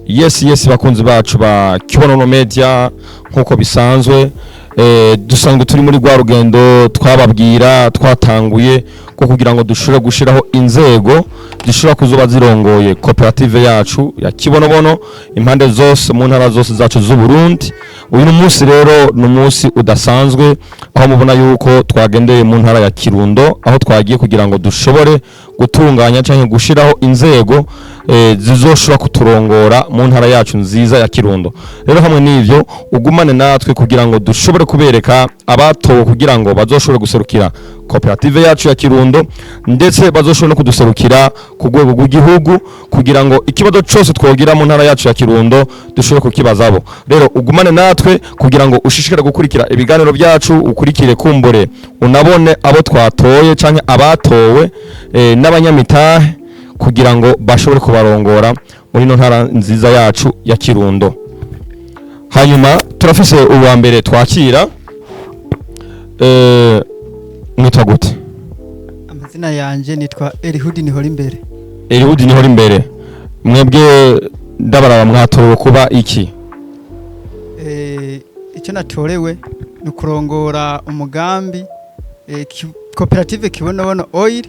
Yes bakunzi bacu ba Kibonono Media nkuko bisanzwe dusanzwe turi muri rwa rugendo twababwira twatanguye ko kugira ngo dushobore gushiraho inzego zishobora kuzoba zirongoye koperative yacu ya Kibonobono impande zose mu ntara zose zacu z'u Burundi. Uyu munsi rero n'umunsi udasanzwe aho mubona yuko twagendeye mu ntara ya Kirundo aho twagiye kugira ngo dushobore gutunganya canke gushiraho inzego zizoshobora kuturongora mu ntara yacu nziza ya Kirundo. Rero hamwe n'ivyo ugumane natwe kugira ngo dushobore kubereka abatowe kugira ngo bazoshobore guserukira koperative yacu ya Kirundo ndetse bazoshobora no kuduserukira ku rwego rw'igihugu kugira ngo ikibazo cyose twogira mu ntara yacu ya Kirundo dushobore kukibazabo. Rero ugumane natwe kugira ngo ushishikare gukurikira ibiganiro byacu, ukurikire kumbure unabone abo twatoye canke abatowe n'abanyamitahe kugira ngo bashobore kubarongora muri no ntara nziza yacu ya Kirundo. Hanyuma turafise uwa mbere twakira mwitwa gute? Amazina yanje nitwa Elihudi Nihorimbere. Elihudi Nihorimbere, mwebwe ndabaraba mwatorewe kuba iki? Icyo natorewe ni kurongora umugambi koperative Kibonobono Oil.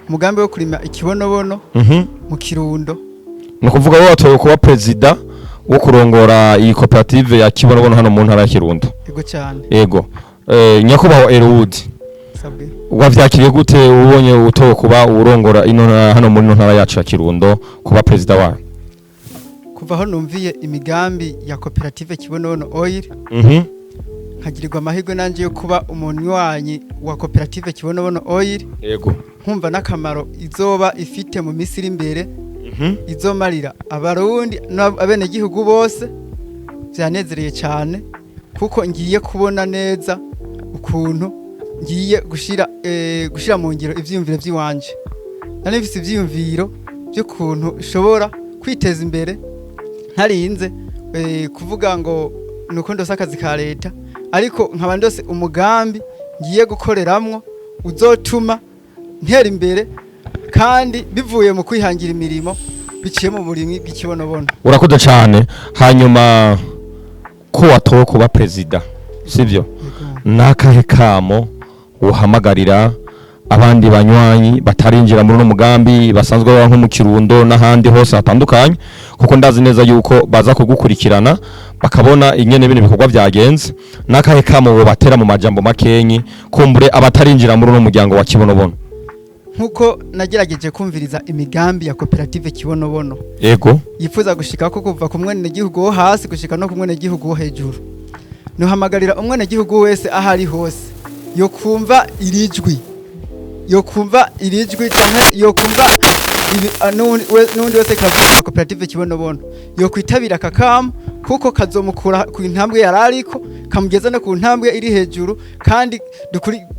Umugambi wo kurima ikibonobono mu Kirundo. Ni kuvuga wo watorewe kuba president wo kurongora iyi koperative ya Kibonobono hano mu ntara ya Kirundo. Yego cyane. Yego. Nyakubahwa Elihudi, wavyakiriye gute ubonye utowe kuba urongora hano muri ntara yacu ya Kirundo kuba president wayo? Kuva aho numviye imigambi ya koperative Kibonobono Oil nkagirirwa amahirwe nanje yo kuba umunywanyi wa koperative Kibonobono Oil. Yego. Nkumva n'akamaro izoba ifite mu misiri imbere izomarira abarundi n'abene gihugu bose. Byanezereye cyane kuko ngiye kubona neza ukuntu ngiye gushira mu ngiro ivyiyumviro by'iwanje. Nane mfise ivyiyumviro byo kuntu ushobora kwiteza imbere ntarinze kuvuga ngo nuko ndose akazi ka leta, ariko nkaba ndose umugambi ngiye gukoreramwo uzotuma ntera imbere kandi bivuye mu kwihangira imirimo biciye mu burimwi bw'ikibonobono. Urakoze cyane. Hanyuma ko watowe kuba president sivyo, nakahe kamo uhamagarira abandi banywanyi batarinjira muri no mugambi basanzwe baba nko mu Kirundo n'ahandi hose hatandukanye, kuko ndazi neza yuko baza kugukurikirana bakabona ingene bine bikorwa byagenze, nakahe kamo bo batera mu majambo makenyi kumbure abatarinjira muri no muryango wa Kibonobono? Nkuko nagerageje kumviriza imigambi ya koperative Kibonobono. Yego. Yifuza gushika ko kuva ku mwene gihugu wo hasi gushika no ku mwene gihugu wo hejuru. No hamagarira umwene gihugu wese ahari hose yo kumva irijwi cyane yo kumva nundi wese kavuga koperative Kibonobono yo kwitabira kakam kuko kazomukura ku intambwe yarariko kamugeza no ku ntambwe iri hejuru, kandi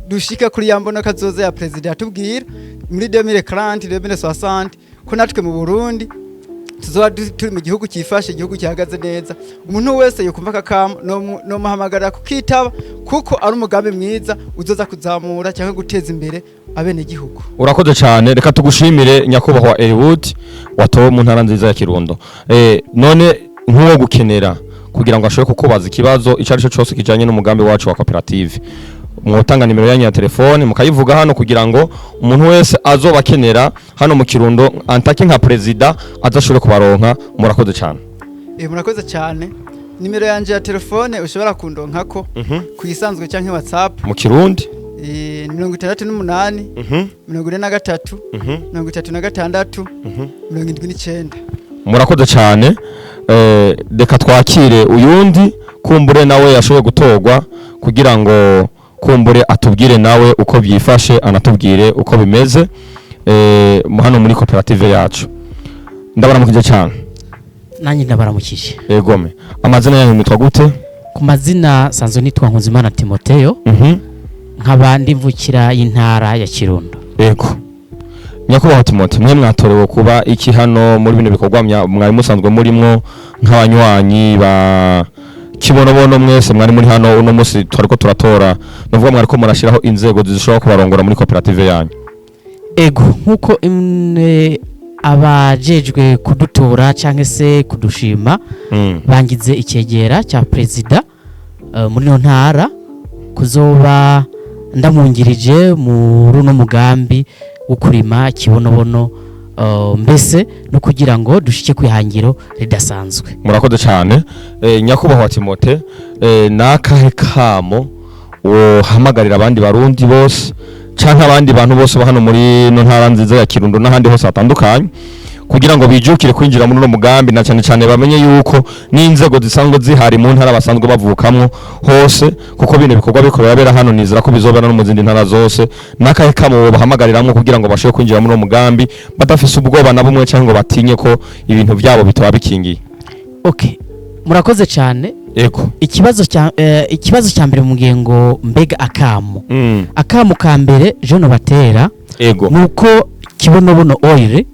dushika kuri yambona kazoza ya president atubwira muri 2040 2060 ko natwe mu Burundi tuzoba turi mu gihugu cyifashe, igihugu cyahagaze neza. Umuntu wese yo kumva kakam no muhamagara kukitaba kuko ari umugambi mwiza uzoza kuzamura cyangwa guteza imbere abene gihugu. Urakoze cyane, reka tugushimire nyakubahwa Elihudi watowe mu ntara nziza ya Kirundo. None nkuwo gukenera kugira ngo ashobore kukubaza ikibazo icyo cyose kijanye n'umugambi wacu wa koperative, mwotanga nimero yanyu ya telefone mukayivuga hano kugira ngo umuntu wese azobakenera hano mu Kirundo antake nka president azashobore kubaronka. Murakoze cyane. Murakoze cyane. Nimero yanje ya telefone ushobora kundonkako kuyisanzwe canke WhatsApp mu Kirundi 68 43 36 79. Murakoze cyane. Deka twakire uyundi kumbure nawe yashoboye gutorwa kugira ngo kumbure atubwire nawe uko byifashe, anatubwire uko bimeze hano muri koperative yacu. Ndabaramukije cyane. Nanyi ndabaramukije. Yegome. Amazina yanyu mitwa gute? Ku mazina sanzwe nitwa Nkuzimana Timotheo. Nkaba ndimvukira y'intara ya Kirundo. Yego. Nyakubahwa Timotheo, mwe mwatorewe kuba iki hano muri bino bikorwa mwari musanzwe murimwo nk'abanywanyi ba Kibonobono? Mwese mwari muri hano uno munsi twariko turatora, novuga mwariko murashiraho inzego zishobora kubarongora muri koperative yanyu. Ego, nkuko abajejwe kudutora cyangwa se kudushima bangize icyegera cya perezida muri no ntara kuzoba ndamungirije muri uno mugambi wo kurima ikibonobono mbese no kugira ngo dushike kwihangiro ridasanzwe. Murakoze cyane nyakubahwa Timote, nakahe kamo hamagarira abandi barundi bose canke abandi bantu bose hano muri no ntara nziza ya Kirundo n'ahandi hose hatandukanye kugira ngo bijukire kwinjira muri no mugambi na cyane cyane bamenye yuko n'inzego zisanzwe zihari mu ntara basanzwe bavukamwo hose kuko bine bikorwa bikorera bera hano nizera ko bizobera no mu zindi ntara zose nakahe kamo bahamagariramwe kugira ngo bashobore kwinjira muri no mugambi badafise ubwoba na bumwe cyangwa ngo batinye ko ibintu byabo bitaba bikingiye. Okay, murakoze cyane. Eko ikibazo cya mbere mu ngengo mbega akamo ka mbere Jean batera nuko kibonobono oil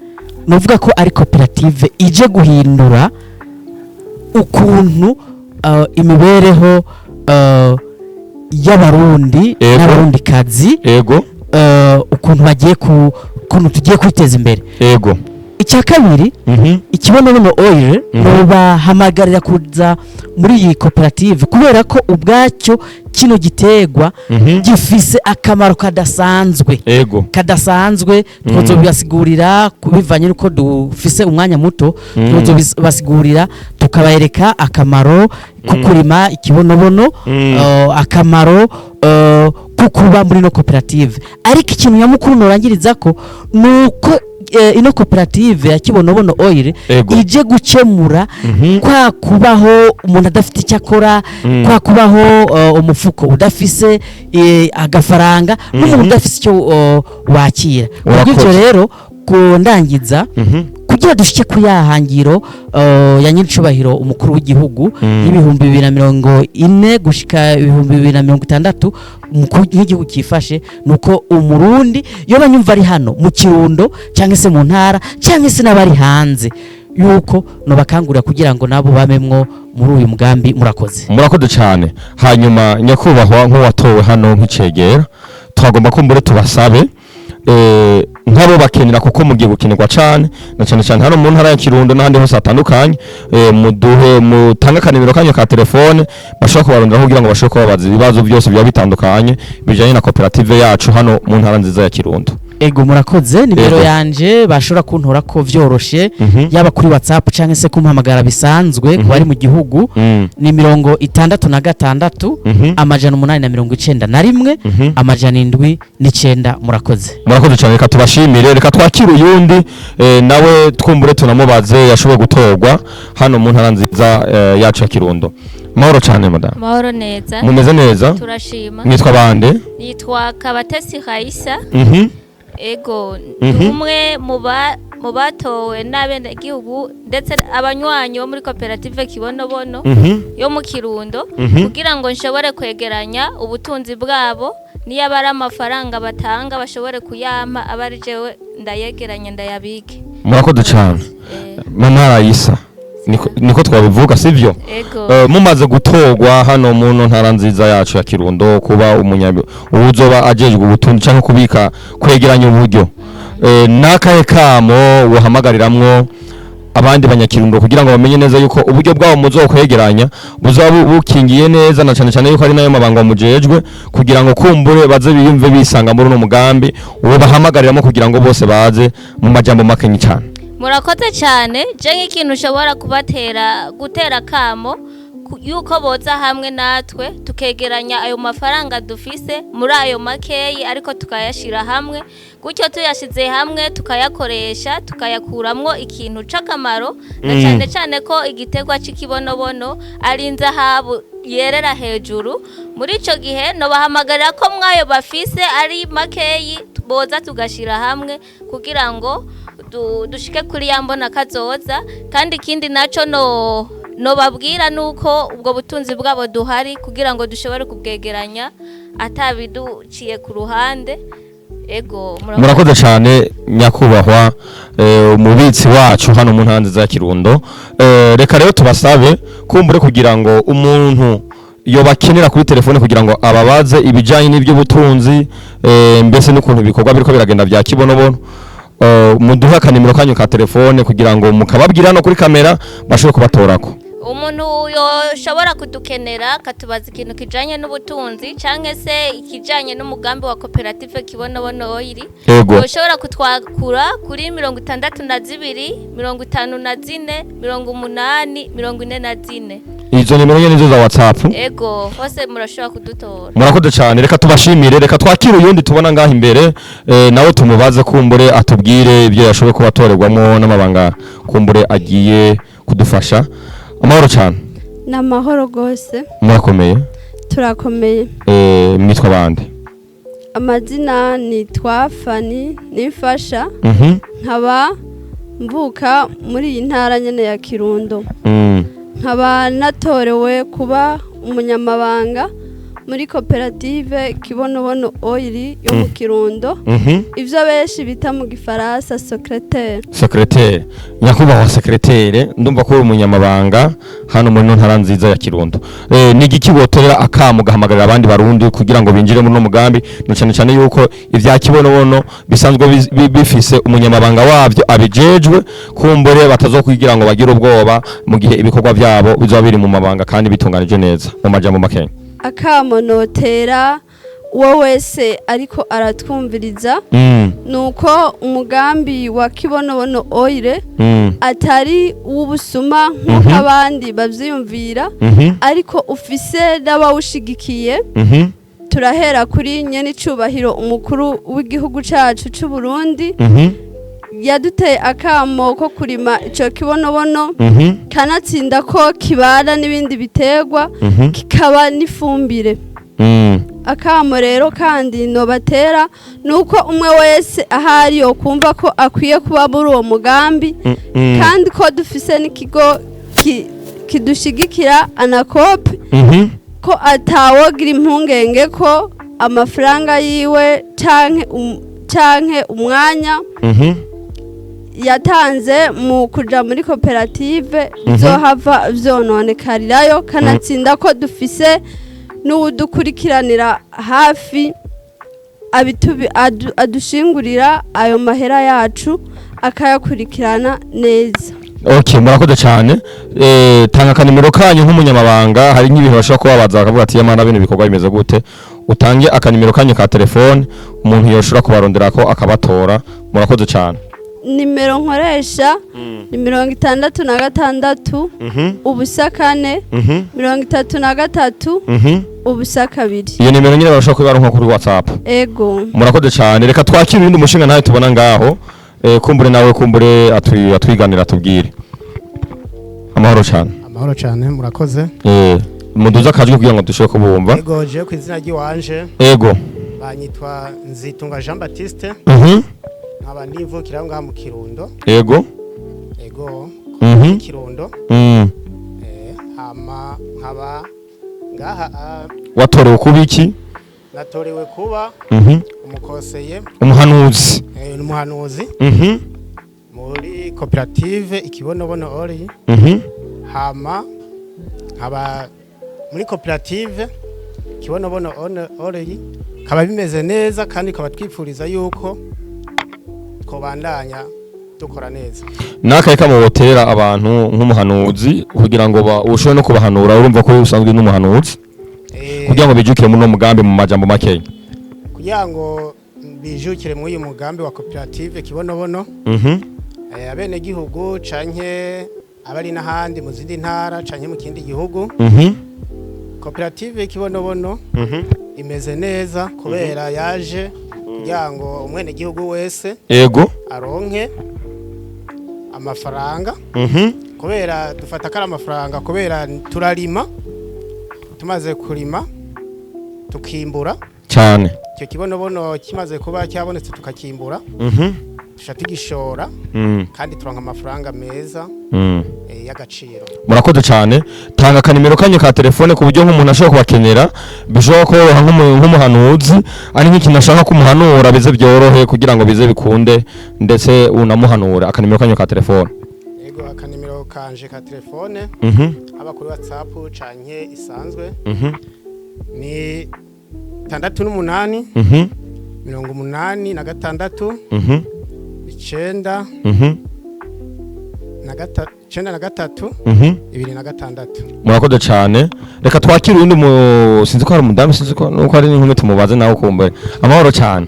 nuvuga ko ari koperative ije guhindura ukuntu imibereho y'abarundi n'abarundi kazi ukuntu bagiye ukuntu tugiye kwiteza imbere. Icya kabiri ikibonobono oil bahamagarira kuza muri iyi koperative kubera ko ubwacyo kino gitegwa gifise akamaro kadasanzwe tuzobibasigurira kubivanye nuko dufise umwanya muto tuzobibasigurira tukabayereka akamaro kukurima ikibonobono akamaro kukuba muri no koperative. Ariko ikintu nyamukuru norangiriza ko nuko ino koperative ya Kibonobono oil ije gukemura kwa kubaho umuntu adafite icyakora kwa kubaho umufuko udafise agafaranga n'umuntu udafise icyo wakira. Ubwo rero kundangiza kugira dushike kuyahangiro ya nyiricubahiro umukuru w'igihugu y'ibihumbi 2040 gushika 2060 nk'igihugu kifashe nuko umurundi yo banyumva ari hano mu Kirundo cyangwa se mu ntara cyangwa se n'abari hanze yuko no bakangurira kugira ngo nabo bamemwo muri uyu mugambi. Murakoze cyane. Hanyuma nyakubahwa nk'uwatowe hano nk'icegera twagomba ko mbere tubasabe nk'abo bakenera kuko mugiye gukinirwa cyane na cyane cyane hano mu ntara ya Kirundo n'ahandi hose hatandukanye mutange kanimero kanyu ka telefone bashobora kubarondera kugira ngo bashobore kubabaza ibibazo byose bya bitandukanye bijanye na koperative yacu hano mu ntara nziza ya Kirundo. Ego murakoze. Nimero yanje bashobora kuntora ko vyoroshe yaba kuri WhatsApp canke se kumpamagara bisanzwe ku bari mu gihugu ni 66 amajana 891 amajana 7 murakoze. Murakoze cyane. Reka tubashimire. Reka twakira uyundi nawe twumbure tunamubaze yashoboye gutorwa hano mu ntara nziza yacu ya Kirundo. Mahoro cyane madam. Mahoro neza. Mumeze neza? Turashima. Nitwa bande? Nitwa Kabatesi Raisa. Ego umwe mu batowe n'abene gihugu ndetse abanywanyi bo muri koperative Kibonobono yo mu Kirundo kugira ngo nshobore kwegeranya ubutunzi bwabo niyo abari amafaranga batanga bashobore kuyampa abari jewe ndayegeranya ndayabike. Murakoze cyane. Mama Raisa niko twabivuga sivyo? Mumaze gutorwa hano mu ntara nziza yacu ya Kirundo kuba uzoba ajejwe ubutunzi cyangwa kubika kwegeranya uburyo nakahe kamo wahamagariramwo abandi banyakirundo kugira ngo bamenye neza yuko uburyo bwabo muzokwegeranya buzaba bukingiye neza na cyane cyane yuko ari nayo mabanga mujejwe kugira ngo kumbure baze biyumve bisanga muri no mugambi uwo bahamagariramo kugira ngo bose baze mu majambo makenyi cyane. Murakoze cyane. Je nk'ikintu ushobora gutera kamo yuko boza hamwe natwe tukegeranya ayo mafaranga dufise muri ayo makeyi ariko tukayashira hamwe gutyo tuyashize hamwe tukayakoresha tukayakuramwo ikintu c'akamaro na cyane cyane ko igitegwa c'ikibonobono ari inzahabu yerera hejuru. Muri ico gihe no bahamagarira ko mwayo bafise ari makeyi boza tugashira hamwe kugira ngo dushike kuri yambona kazoza. Kandi ikindi naco no babwira nuko ubwo butunzi bwabo duhari kugira ngo dushobore kubwegeranya atabiduciye ku ruhande. Ego murakoze cyane nyakubahwa umubitsi wacu hano mu ntara nziza ya Kirundo. Reka rero tubasabe kumbure kugira ngo umuntu yo bakenera kuri telefone kugira ngo ababaze ibijanye n'ibyo butunzi mbese n'ukuntu bikorwa biriko biragenda bya Kibonobono muduhe akanimero kanyu ka telefone kugira ngo mukababwira no kuri kamera bashobore kubatorako. umuntu yoshobora kudukenera akatubaza ikintu kijanye n'ubutunzi canke se ikijanye n'umugambi wa koperative Kibonobono Oil, Yego. yoshobora kutwakura kuri 62 54 80 44. Izo nimero nyene nizo za WhatsApp. Ego hose murashobora kudutora. Murakoze cyane, reka tubashimire, reka twakire uyundi tubona ngaho imbere nawe tumubaze kumbure atubwire ibyo yashoboye kubatorerwamo n'amabanga kumbure agiye kudufasha. Amahoro cyane. Namahoro gose. Murakomeye. Turakomeye. Mwitwa bande? Amazina nitwa Fani Nifasha. Nkaba mvuka muri iyi ntara nyene ya Kirundo. Nkaba natorewe kuba umunyamabanga muri koperative Kibonobono Oil yo mu Kirundo. Ivyo benshi bita mu gifaransa secrétaire. Secrétaire. Nyakubahwa secrétaire, ndumva ko umunyamabanga hano muri ntara nziza ya Kirundo. Ni igiki botorera akamu gahamagarira abandi barundi kugira ngo binjire muri no mugambi, no cyane cyane yuko ivya Kibonobono bisanzwe bifise umunyamabanga wavyo abijejwe kumbure batazokwigira ngo bagire ubwoba mu gihe ibikorwa byabo bizoba biri mu mabanga kandi bitunganije neza. Mu majambo make. Akamonotera uwo wese ariko aratwumviriza nuko umugambi wa Kibonobono Oil atari uw'ubusuma nk'uko abandi bavyiyumvira, ariko ufise n'abawushigikiye. Turahera kuri nyene icubahiro umukuru w'igihugu cacu c'u Burundi, yaduteye akamo ko kurima ico kibonobono, kanatsinda ko kibana n'ibindi biterwa, kikaba n'ifumbire. Akamo rero kandi nobatera nuko umwe wese ahari yo kumva ko akwiye kuba muri uwo mugambi, kandi ko dufise n'ikigo kidushigikira Anakope, ko atawogira impungenge ko amafaranga yiwe canke umwanya yatanze mu kuja muri koperative bizohava vyononekarirayo. Kanatsinda ko dufise n'udukurikiranira hafi adushingurira ayo mahera yacu akayakurikirana neza. Okay, murakoze cyane. Tanga akanimero kanyu nk'umunyamabanga, hari nk'ibintu bashobora kubabaza bakavuga ati yamana bino bikorwa bimeze gute. Utange akanimero kanyu ka telefone umuntu yoshobora kubarondera ko akabatora. Murakoze cyane. Nimero nkoresha ni 66 ubusa 4 33 ubusa 2. Iyo nimero nyine barashobora kubaronka kuri WhatsApp. Ego. Murakoze cyane, reka twakire undi mushinga nawe tubona ngaho. Kumbure nawe kumbure atwiganira tubwire. Amahoro cyane. Amahoro cyane, murakoze. Muduza akajwi kugira ngo dushobore kubumva. Ego je ku izina ry'iwanje. Ego. Banyitwa Nzitunga Jean Baptiste. Nkaba nivukira ngaha mu Kirundo. Ego. Ego. Kirundo. Hama nkaba ngaha watorewe kuba iki? Natorewe kuba umukoseye. Umuhanuzi. Umuhanuzi. Muri koperative Ikibonobono Oil. Hama nkaba muri koperative Kibonobono Oil kaba bimeze neza, kandi kaba twipfuriza yuko twobandanya dukora neza. Nakaye kamubotera abantu nk'umuhanuzi kugira ngo ushobore no kubahanura, urumva ko usanzwe n'umuhanuzi kugira ngo bijukire muri no mugambi mu majambo make. Kugira ngo bijukire muri uyu mugambi wa koperative Kibonobono, abene gihugu canke abari n'ahandi mu zindi ntara canke mu kindi gihugu, koperative Kibonobono imeze neza kubera yaje kugira ngo umwene gihugu wese ego aronke amafaranga, kubera dufata kara amafaranga kubera turarima, tumaze kurima tukimbura cyane. Icyo kibonobono kimaze kuba cyabonetse tukakimbura, tushagishora, kandi turonka amafaranga meza y'agaciro. Murakoze cyane. Tanga akanimero kanyu ka telefone ku buryo nk'umuntu ashobora kubakenera, bishobora ko nk'umuhanuzi ari nk'ikintu ashaka kumuhanura bize byorohe kugira ngo bize bikunde ndetse unamuhanura. Akanimero kanyu ka telefone. Yego, akanimero kanje ka telefone aba kuri WhatsApp canke isanzwe ni 68 86 92 icenda Mhm. icenda na gatatu Mhm. 2006. murakoze cyane reka twakire undi sinzi ko hari umudamu sinzi ko nuko hari n'inkumi tumubaze nawe kumbe amahoro cyane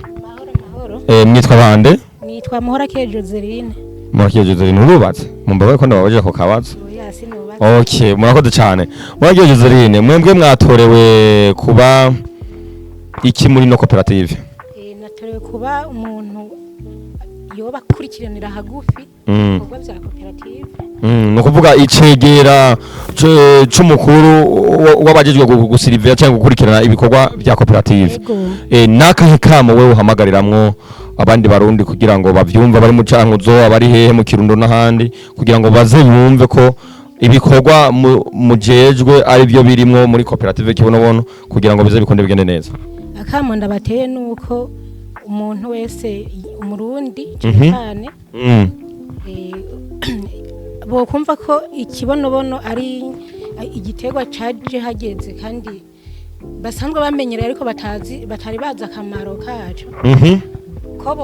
mwitwa bande nitwa Muhorakeye Joseline. murakiye Joseline urubatse mumbaye ko ndababaje ako kabazo Oya sinubatse. okay murakoze cyane murakiye Joseline mwebwe mwatorewe kuba iki muri no koperative Natorewe kuba umuntu yoba akurikiranira hagufi ibikorwa bya koperative. ni ukuvuga icegera c'umukuru w'abajejwe gusirivera cyangwa gukurikirana ibikorwa bya koperative n'akahe kamo wewe uhamagariramwo abandi barundi kugira ngo bavyumve bari mu cankuzo abari hehe mu Kirundo n'ahandi kugira ngo baze yumve ko ibikorwa mujejwe ari byo birimwo muri koperative Kibonobono kugira ngo bize bikunde bigende neza. Akamo ndabateye nuko umuntu wese umurundi cyane bo kumva ko ikibonobono ari igiterwa caje hageze kandi basanzwe bamenyereye ariko batari baza akamaro kacu. ko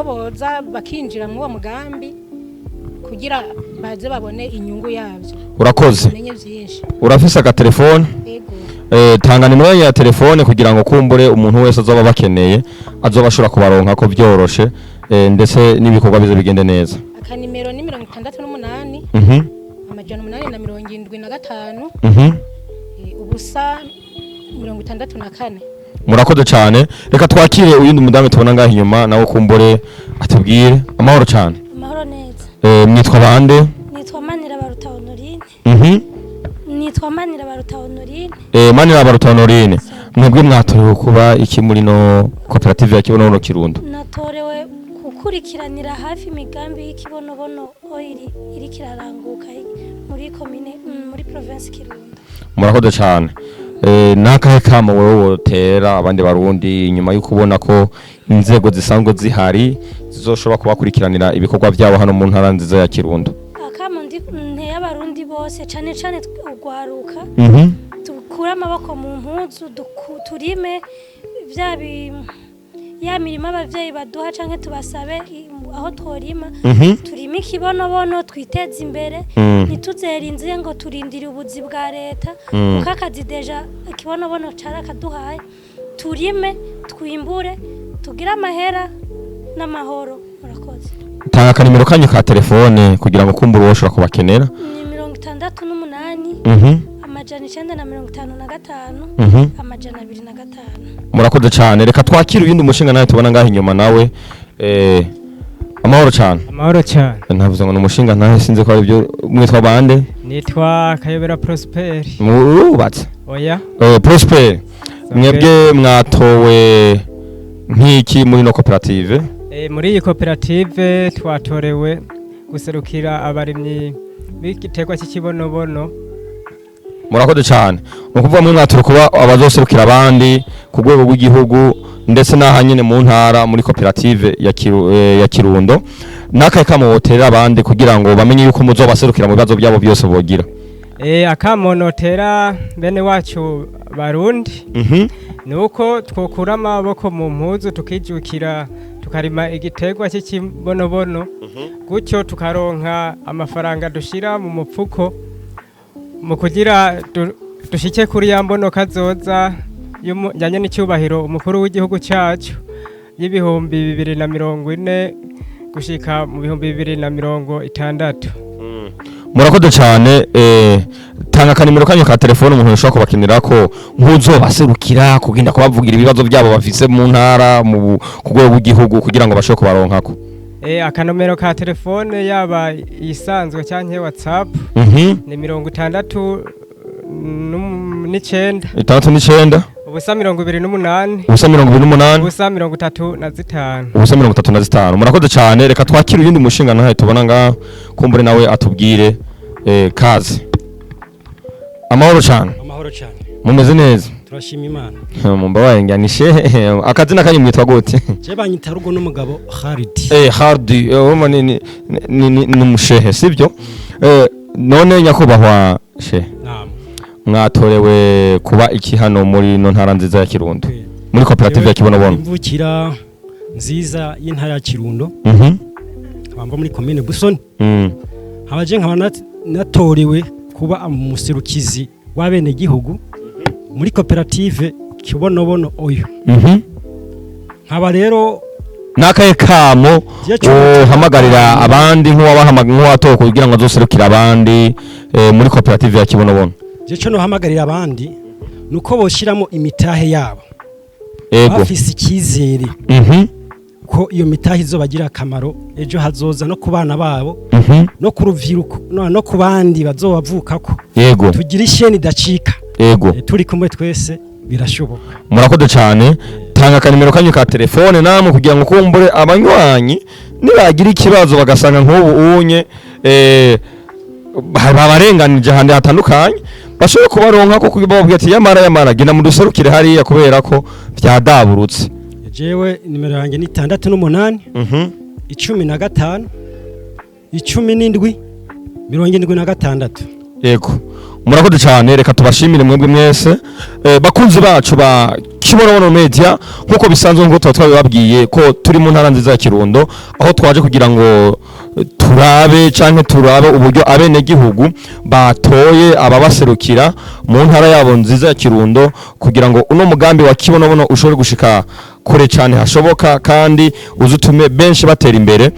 boza bakinjira mu uwo mugambi kugira baze babone inyungu yabyo. Urakoze. Menye byinshi. Urafise agatelefone? Yego. Tanga nimero ya telefone kugira ngo kumbure umuntu wese azoba bakeneye azoba ashobora kubaronka ko byoroshe ndetse n'ibikorwa bize bigende neza. Akanimero ni 68 amajana 875 ubusa 64. Murakoze cyane reka twakire uyindi mudamu tubona ngaho inyuma nawe kumbure atubwire amahoro cyane. Amahoro neza. Mwitwa bande? Nitwa Manira Baruta Honorine. Nitwa Manira Baruta Honorine. Manira Baruta Honorine. Mwebwe mwatorewe kuba iki muri no koperative ya Kibonobono Kirundo? Natorewe gukurikiranira hafi imigambi y'Ikibonobono iri kiraranguka muri commune muri province Kirundo. Murakoze cyane. Nakahe kama wewe wotera abandi barundi nyuma yo kubona ko inzego zisanzwe zihari zizoshobora kubakurikiranira ibikorwa byabo hano mu ntara nziza ya Kirundo? Akamo nteye abarundi bose cyane cyane ugwaruka tukura amaboko mu mpuzu turime ya mirima abavyeyi baduha canke tubasabe aho tworima turime Ikibonobono twiteze imbere ntituzerinze ngo turindire ubuzi bwa leta kuko akazi deja Ikibonobono carakaduhaye turime twimbure tugire amahera n'amahoro. Murakoze. Tanga akanimero kanyu ka telefone kugira ngo kumbure uwo ushobora kubakenera. Ni 68 amajana 955 amajana 25. Murakoze cyane reka twakire uyindi mushinga nawe tubona ngaho inyuma nawe amahoro cyane. Amahoro cyane. Navuze ngo umushinga nawe sinze ko ari byo mwitwa bande? Nitwa Kayobera Prosper. Murubatse? Oya. Prosper. Mwebwe mwatowe nk'iki muri no koperative? Muri iyi koperative twatorewe guserukira abarimyi b'igiterwa cy'Ikibonobono. Murakoze cyane. Nukuvuga mwe mwatorewe kuba abazoserukira abandi ku rwego rw'igihugu ndetse n'aha nyine mu ntara muri koperative ya Kirundo. Nakahe kamo wotera abandi kugira ngo bamenye yuko muzobaserukira mu bibazo byabo byose bogira? Akamonotera bene wacu barundi nuko twokura amaboko mu mpuzu tukijukira tukarima igiterwa cy'Ikibonobono gutyo tukaronka amafaranga dushira mu mupfuko mu kugira dushike kuri yambono kazoza yanye n'icyubahiro umukuru w'igihugu cyacu y'ibihumbi 2040 gushika mu bihumbi 2060. Murakoze cyane tanga akanimero kanyu ka telefone umuntu ushobora kubakinira ko nkuzobaserukira kugenda kubavugira ibibazo byabo bafise mu ntara mu kugwego rw'igihugu kugira ngo bashobore kubaronkako. Akanomero ka telefone yaba isanzwe cyangwa WhatsApp ni 69 69 ubusa 28 ubusa 28 ubusa 35 ubusa 35. Murakoze cyane reka twakire uyindi mushinga nawe tubona nga kumbure nawe atubwire kazi. Amahoro cyane. Amahoro cyane. Mumeze neza? Turashima Imana. Mumbabaye nganishe akazi nakanyu mwitwa gute? Je banyita rugo n'umugabo Khalid. Khalid ni mushehe sibyo? None nyakubahwa she. Naam. Mwatorewe kuba iki hano muri no ntara nziza ya Kirundo muri koperative ya Kibonobono? Imvukira nziza y'intara ya Kirundo Mhm. bamba muri commune Busoni Mm. habaje nkaba natorewe kuba umuserukizi w'abene gihugu muri koperative Kibonobono oyo Mhm. nkaba rero Nakaye kamo hamagarira abandi nk'uwatowe kugira ngo azoserukire abandi muri koperative ya Kibonobono. Jeco no hamagarira abandi nuko boshiramo imitahe yabo. Ego. Bafise ikizere. Mhm. Ko iyo mitahe izobagira akamaro ejo hazoza no kubana babo no kuruvyiruko no kubandi bazobavukako. Yego. Tugira isheni dacika. Yego. Turi kumwe twese birashoboka. Murakoze cyane. Tanga kanimero kanyu ka telefone namwe kugira ngo kumbure abanywanyi nibagira ikibazo bagasanga nk'ubu unye babarenganije handi hatandukanye bashobora kubaronka ko kubabwira ati yamara gina mu duserukire hariya kubera ko byadaburutse. Jewe nimero yanjye ni 68 15 17 76. Yego. Murakoze cyane reka tubashimire mwebwe mwese bakunzi bacu ba Kibonobono Media nkuko bisanzwe ngo twabibabwiye ko turi mu ntara nziza ya Kirundo aho twaje kugira ngo turabe uburyo abene gihugu batoye ababaserukira mu ntara yabo nziza ya Kirundo kugira ngo uno mugambi wa Kibonobono ushobore gushika kure cyane hashoboka kandi uzutume benshi batera imbere.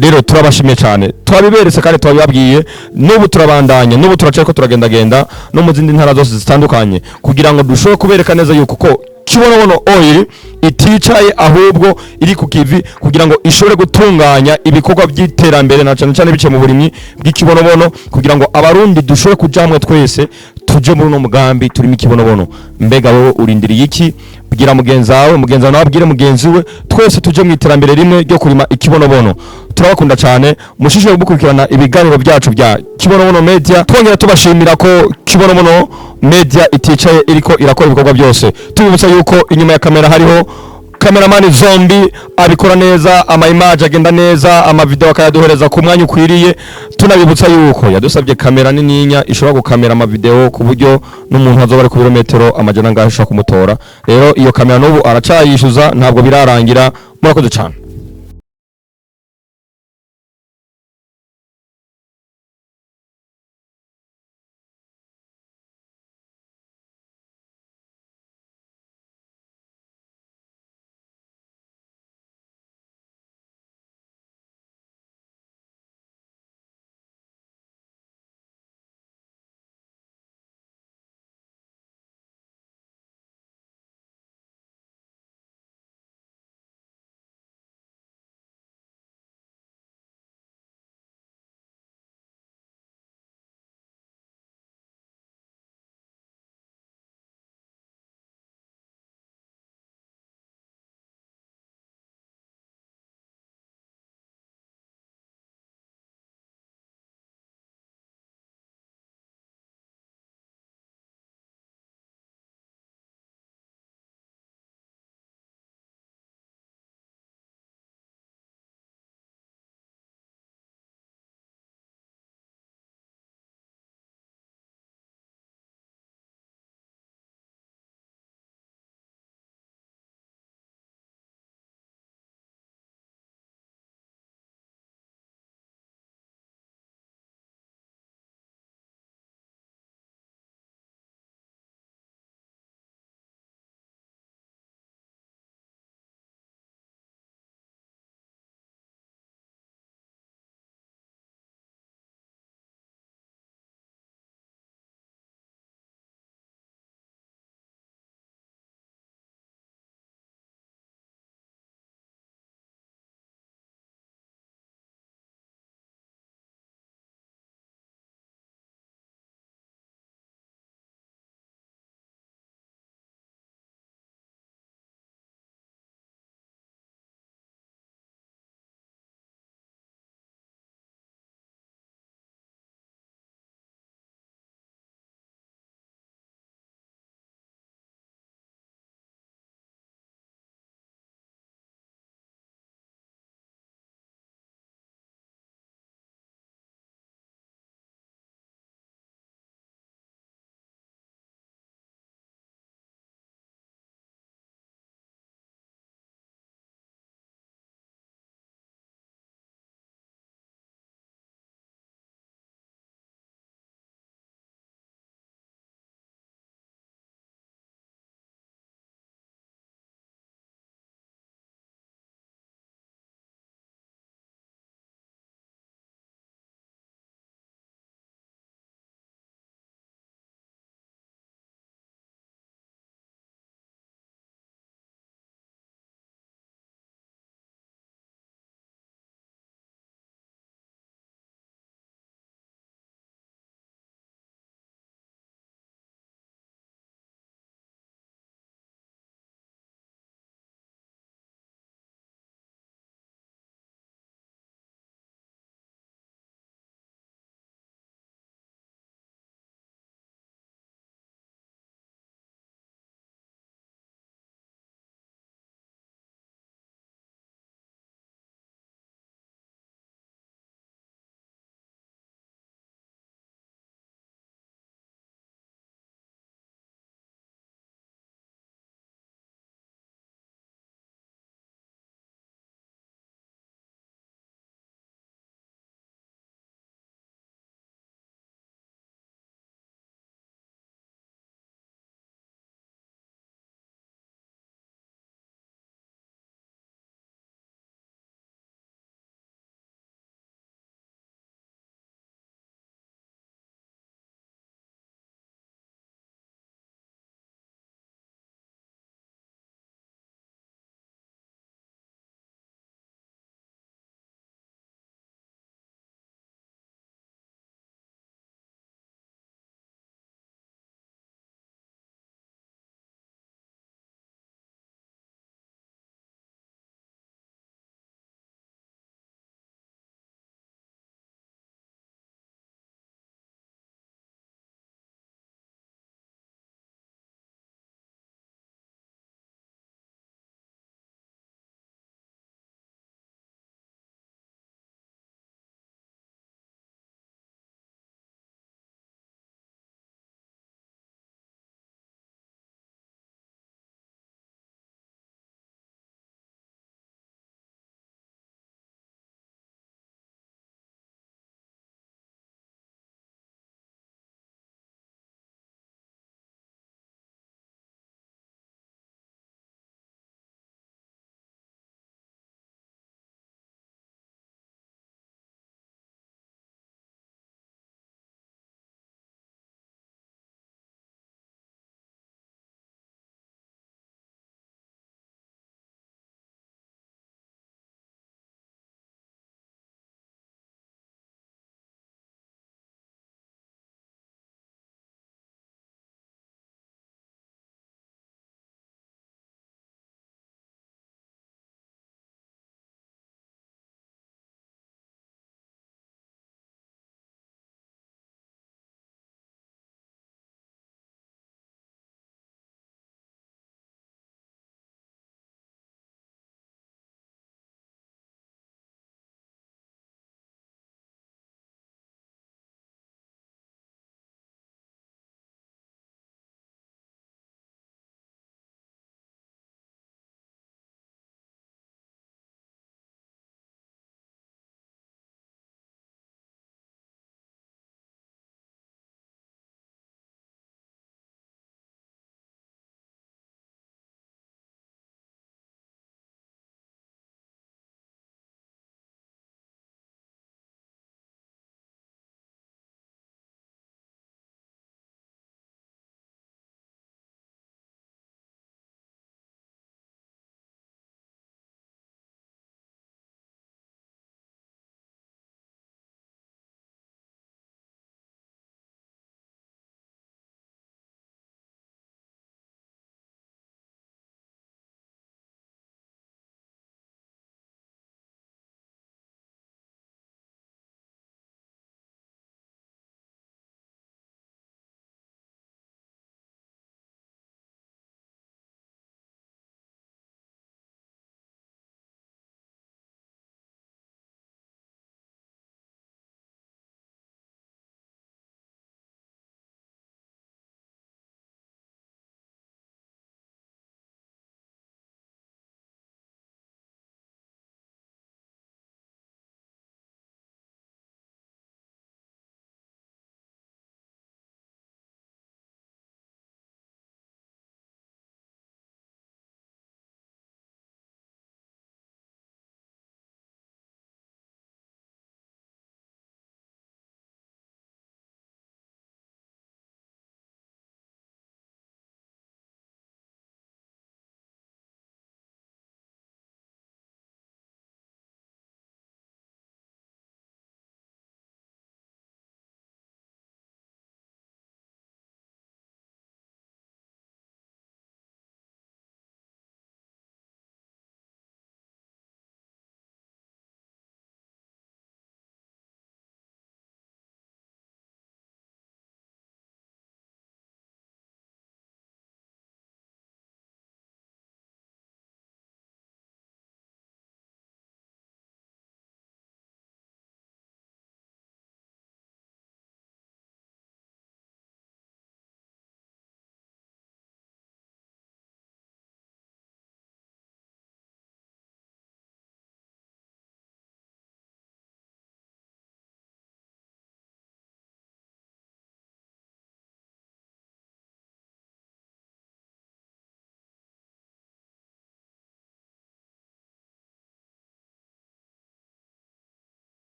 Rero turabashimiye cyane twabiberetse kandi twabibabwiye n'ubu turabandanya n'ubu turacako turagendagenda no mu zindi ntara zose zitandukanye kugira ngo dushobore kubereka neza yuko ko Kibonobono oil iticaye ahubwo iri ku kivi kugira ngo ishobore gutunganya ibikorwa by'iterambere na cyane cyane bice mu burimyi bw'Ikibonobono kugira ngo abarundi dushobore kuja hamwe twese tuje muri no mugambi turimo Ikibonobono. Mbega wowe urindiriye iki? Bwira mugenzi wawe nababwire mugenzi we twese tuje mu iterambere rimwe ryo kurima Ikibonobono. Turabakunda cyane mushishije gukurikirana ibiganiro byacu bya Kibonobono Media twongera tubashimira ko Kibonobono Media iticaye iriko irakora ibikorwa byose. Tubibutsa yuko inyuma ya kamera hariho cameraman Zombi abikora neza, ama image agenda neza, ama video akayaduhereza ku mwanya ukwiriye. Tunabibutsa yuko yadusabye kamera nininya ishobora gukamera ama video ku buryo n'umuntu azoba ari ku birometero amajana ngaho ashaka kumutora. Rero iyo kamera n'ubu aracayishuza ntabwo birarangira. Murakoze cyane.